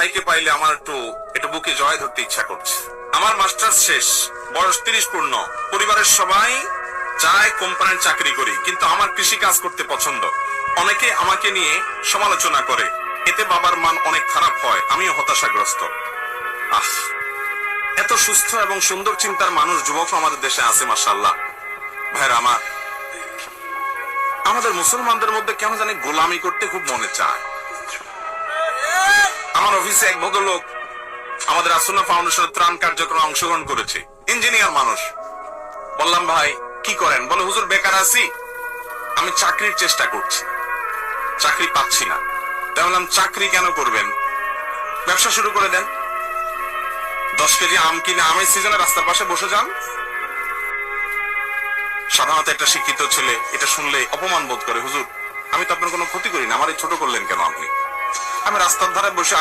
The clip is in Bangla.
ভাইকে পাইলে আমার একটু এটা বুকে জয় ধরতে ইচ্ছা করছে। আমার মাস্টার্স শেষ, বয়স 30 পূর্ণ, পরিবারের সবাই চায় কোম্পানির চাকরি করি, কিন্তু আমার কৃষি কাজ করতে পছন্দ। অনেকে আমাকে নিয়ে সমালোচনা করে, এতে বাবার মান অনেক খারাপ হয়, আমিও হতাশাগ্রস্ত। আহ, এত সুস্থ এবং সুন্দর চিন্তার মানুষ, যুবক আমাদের দেশে আছে মাশাআল্লাহ। ভাইরা আমার, আমাদের মুসলমানদের মধ্যে কেন জানি গোলামি করতে খুব মনে চায়। আমার অফিসে এক ভদ্রলোক আমাদের আসুন্না ফাউন্ডেশনের ত্রাণ কার্যক্রমে অংশগ্রহণ করেছে, ইঞ্জিনিয়ার মানুষ। বললাম ভাই কি করেন? বলে হুজুর বেকার আছি, আমি চাকরির চেষ্টা করছি, চাকরি পাচ্ছি না। তাই বললাম চাকরি কেন করবেন, ব্যবসা শুরু করে দেন। 10 কেজি আম কিনে আমের সিজনে রাস্তার পাশে বসে যান। সাধারণত একটা শিক্ষিত ছেলে এটা শুনলে অপমান বোধ করে, হুজুর আমি তো আপনার কোনো ক্ষতি করি না, আমার এই ছোট করলেন কেন আপনি? আমি রাস্তার ধারে বসে